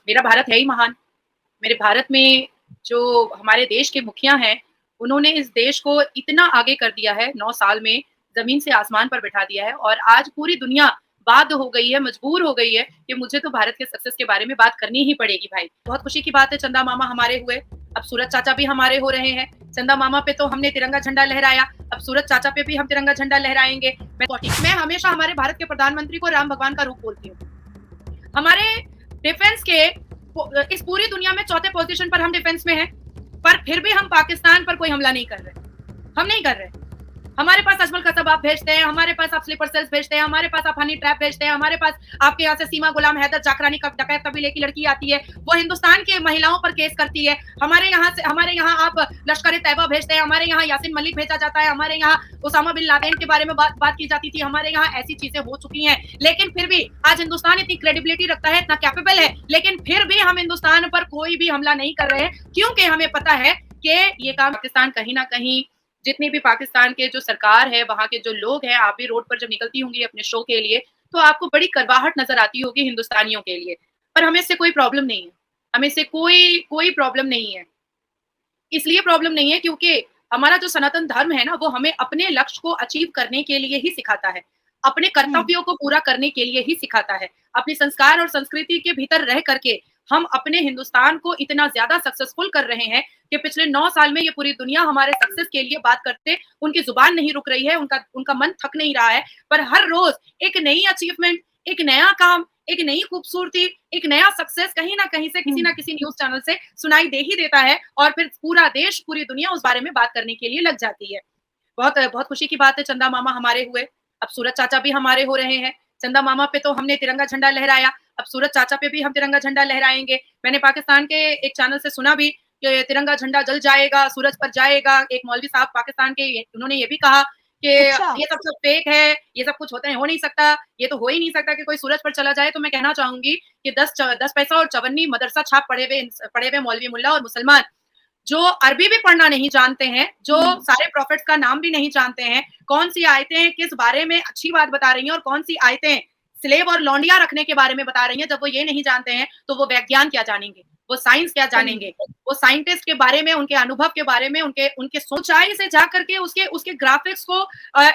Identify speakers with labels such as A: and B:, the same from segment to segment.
A: मेरा भारत है ही महान। मेरे भारत में जो हमारे देश के मुखिया हैं, उन्होंने इस देश को इतना आगे कर दिया है, 9 साल में ज़मीन से आसमान पर बिठा दिया है और आज पूरी दुनिया बाध्य हो गई है, मजबूर हो गई है कि मुझे तो भारत के सक्सेस के बारे में बात करनी ही पड़ेगी भाई। बहुत खुशी की बात है, चंदा मामा हमारे हुए, अब सूरज चाचा भी हमारे हो रहे हैं। चंदा मामा पे तो हमने तिरंगा झंडा लहराया, अब सूरज चाचा पे भी हम तिरंगा झंडा लहराएँगे। मैं हमेशा हमारे भारत के प्रधानमंत्री को राम भगवान का रूप बोलती हूँ। हमारे डिफेंस के इस पूरी दुनिया में चौथे पोजीशन पर हम डिफेंस में हैं, पर फिर भी हम पाकिस्तान पर कोई हमला नहीं कर रहे। हम नहीं कर रहे। हमारे पास अजमल कसब आप भेजते हैं, हमारे पास आप स्लीपर सेल्स भेजते हैं, हमारे पास आप हनी ट्रैप भेजते हैं, हमारे पास आपके यहाँ से सीमा गुलाम हैदर जाकरानी डकैत कबीले की लड़की आती है, वो हिंदुस्तान के महिलाओं पर केस करती है। हमारे यहाँ आप लश्कर तैयबा भेजते हैं, हमारे यहाँ यासीन मलिक भेजा जाता है, हमारे यहाँ उसामा बिन लादेन के बारे में बात की जाती थी, हमारे यहाँ ऐसी चीजें हो चुकी हैं। लेकिन फिर भी आज हिंदुस्तान इतनी क्रेडिबिलिटी रखता है, इतना कैपेबल है, लेकिन फिर भी हम हिंदुस्तान पर कोई भी हमला नहीं कर रहे हैं, क्योंकि हमें पता है कि ये काम पाकिस्तान कहीं ना कहीं, जितनी भी पाकिस्तान के जो सरकार है, वहाँ के जो लोग हैं, आप भी रोड पर जब निकलती होंगी अपने शो के लिए, तो आपको बड़ी करवाहट नजर आती होगी हिंदुस्तानियों के लिए, पर हमें इससे कोई प्रॉब्लम नहीं है। हमें इससे कोई प्रॉब्लम नहीं है। इसलिए प्रॉब्लम नहीं है क्योंकि हमारा जो सनातन धर्म है ना, वो हमें अपने लक्ष्य को अचीव करने के लिए ही सिखाता है, अपने कर्तव्यों को पूरा करने के लिए ही सिखाता है। अपने संस्कार और संस्कृति के भीतर रह करके हम अपने हिंदुस्तान को इतना ज्यादा सक्सेसफुल कर रहे हैं कि पिछले 9 साल में ये पूरी दुनिया हमारे सक्सेस के लिए बात करते, उनकी जुबान नहीं रुक रही है, उनका मन थक नहीं रहा है, पर हर रोज एक नई अचीवमेंट, एक नया काम, एक नई खूबसूरती, एक नया सक्सेस कहीं ना कहीं से किसी ना किसी न्यूज चैनल से सुनाई दे ही देता है और फिर पूरा देश, पूरी दुनिया उस बारे में बात करने के लिए लग जाती है। बहुत बहुत खुशी की बात है, चंदा मामा हमारे हुए, अब सूरज चाचा भी हमारे हो रहे हैं। चंदा मामा पे तो हमने तिरंगा झंडा लहराया, अब सूरज चाचा पे भी हम तिरंगा झंडा लहराएंगे। मैंने पाकिस्तान के एक चैनल से सुना भी कि तिरंगा झंडा जल जाएगा, सूरज पर जाएगा। एक मौलवी साहब पाकिस्तान के, उन्होंने ये भी कहा कि ये सब फेक है, ये सब कुछ होता है, हो नहीं सकता, ये तो हो ही नहीं सकता कि कोई सूरज पर चला जाए। तो मैं कहना चाहूंगी कि 10 पैसा और चवन्नी मदरसा छाप पढ़े हुए मौलवी मुल्ला और मुसलमान जो अरबी भी पढ़ना नहीं जानते हैं, जो सारे प्रॉफिट्स का नाम भी नहीं जानते हैं, कौन सी आयतें किस बारे में अच्छी बात बता रही हैं और कौन सी आयतें स्लेव और लौंडिया रखने के बारे में बता रही हैं, जब वो ये नहीं जानते हैं तो वो विज्ञान क्या जानेंगे, वो साइंस क्या जानेंगे, वो साइंटिस्ट के बारे में, उनके अनुभव के बारे में, उनके सोचाई से जा करके उसके ग्राफिक्स को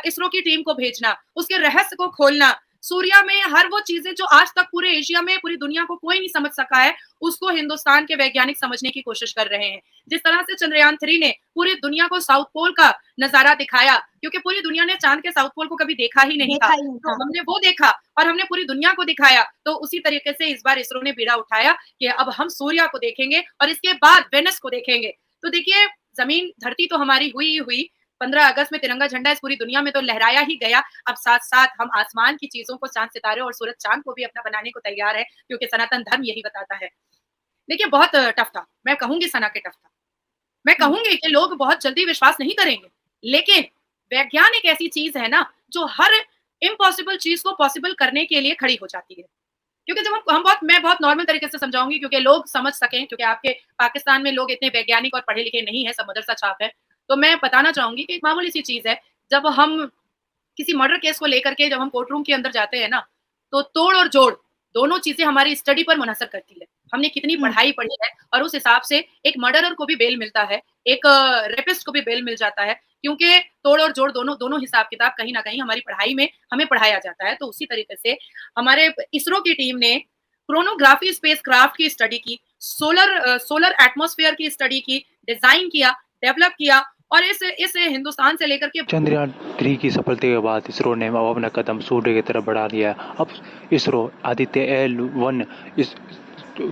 A: इसरो की टीम को भेजना, उसके रहस्य को खोलना, सूर्या में हर वो चीजें जो आज तक पूरे एशिया में, पूरी दुनिया को कोई नहीं समझ सका है, उसको हिंदुस्तान के वैज्ञानिक समझने की कोशिश कर रहे हैं। जिस तरह से चंद्रयान 3 ने पूरी दुनिया को साउथ पोल का नजारा दिखाया, क्योंकि पूरी दुनिया ने चांद के साउथ पोल को कभी देखा ही नहीं था, तो हमने वो देखा और हमने पूरी दुनिया को दिखाया। तो उसी तरीके से इस बार इसरो ने बीड़ा उठाया कि अब हम सूर्या को देखेंगे और इसके बाद वेनस को देखेंगे। तो देखिए, जमीन धरती तो हमारी हुई ही हुई, 15 अगस्त में तिरंगा झंडा इस पूरी दुनिया में तो लहराया ही गया। अब साथ साथ हम आसमान की चीजों को, चांद सितारे और सूरज चांद को भी अपना बनाने को तैयार है, क्योंकि सनातन धर्म यही बताता है। देखिए, बहुत टफ था, मैं कहूंगी सना के टफ था। मैं कहूंगी कि लोग बहुत जल्दी विश्वास नहीं करेंगे, लेकिन विज्ञान एक ऐसी चीज है ना जो हर इम्पॉसिबल चीज को पॉसिबल करने के लिए खड़ी हो जाती है। क्योंकि जब मैं बहुत नॉर्मल तरीके से समझाऊंगी, क्योंकि लोग समझ सकें, क्योंकि आपके पाकिस्तान में लोग इतने वैज्ञानिक और पढ़े लिखे नहीं है, सब मदरसा छाप है। तो मैं बताना चाहूंगी कि एक मामूली सी चीज है, जब हम किसी मर्डर केस को लेकर के जब हम कोर्ट रूम के अंदर जाते हैं ना, तो तोड़ और जोड़ दोनों चीजें हमारी स्टडी पर मुनहसर करती है, हमने कितनी पढ़ाई पढ़ी है, और उस हिसाब से एक मर्डरर को भी बेल मिलता है, एक रेपिस्ट को भी बेल मिल जाता है, क्योंकि तोड़ और जोड़ दोनों हिसाब किताब कहीं ना कहीं हमारी पढ़ाई में हमें पढ़ाया जाता है। तो उसी तरीके से हमारे इसरो की टीम ने क्रोनोग्राफी स्पेसक्राफ्ट की स्टडी की, सोलर एटमॉस्फेयर की स्टडी की, डिजाइन किया, डेवलप किया, और इस हिंदुस्तान से लेकर के
B: चंद्रयान 3 की सफलता के बाद इसरो ने अब अपना कदम सूर्य की तरफ बढ़ा दिया है। अब इसरो आदित्य L1 इस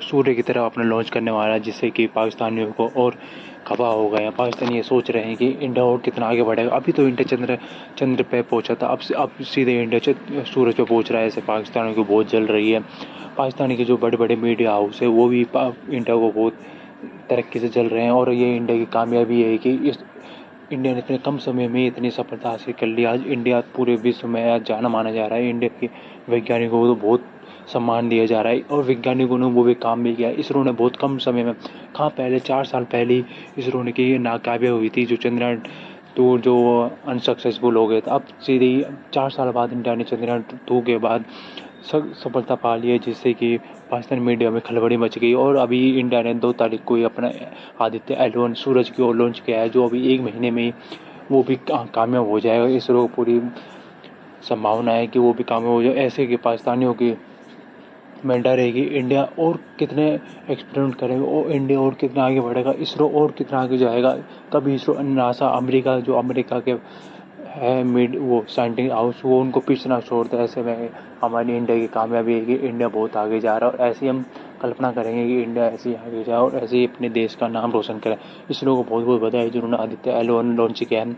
B: सूर्य की तरफ अपना लॉन्च करने वाला है, जिससे कि पाकिस्तानियों को और खफा हो गए हैं। पाकिस्तानी ये सोच रहे हैं कि इंडिया और कितना आगे बढ़ेगा। अभी तो इंडिया चंद्र पे पहुंचा था, अब सीधे इंडिया सूरज पे पहुंच रहा है। ऐसे पाकिस्तानियों की बहुत जल रही है। पाकिस्तानी के जो बड़े बड़े मीडिया हाउस है वो भी इंडिया को बहुत तरक्की से चल रहे हैं, और ये इंडिया की कामयाबी है कि इस इंडिया ने इतने कम समय में इतनी सफलता हासिल कर ली। आज इंडिया पूरे विश्व में आज जाना माना जा रहा है। इंडिया के वैज्ञानिकों को तो बहुत सम्मान दिया जा रहा है, और वैज्ञानिकों ने वो भी काम भी किया। इसरो ने बहुत कम समय में, कहाँ पहले 4 साल पहले ही इसरो ने की नाकामयाबी हुई थी, जो चंद्रयान 2 जो अनसक्सेसफुल हो गए थे। अब सीधे ही 4 साल बाद इंडिया ने चंद्रयान 2 के बाद सफलता पा ली है, जिससे कि पाकिस्तान मीडिया में खलबली मच गई। और अभी इंडिया ने 2 तारीख को ही अपना आदित्य L1 सूरज की ओर लॉन्च किया है, जो अभी 1 महीने में ही वो भी कामयाब हो जाएगा। इसरो पूरी संभावना है कि वो भी कामयाब हो जाए। ऐसे कि पाकिस्तानियों की मेंटर रहेगी, इंडिया और कितने एक्सपेरिमेंट करेगा और इंडिया और कितना आगे बढ़ेगा, इसरो और कितना आगे जाएगा। तभी इसरो, नासा, अमेरिका, जो अमेरिका के है मिड वो साइंटिफिक हाउस, वो उनको पीछे ना छोड़ता। ऐसे में हमारी इंडिया की कामयाबी है कि इंडिया बहुत आगे जा रहा है, और ऐसे ही हम कल्पना करेंगे कि इंडिया ऐसे ही आगे जाए और ऐसे ही अपने देश का नाम रोशन करे। इसरो को बहुत बहुत बधाई जिन्होंने आदित्य L1 लॉन्च किया है।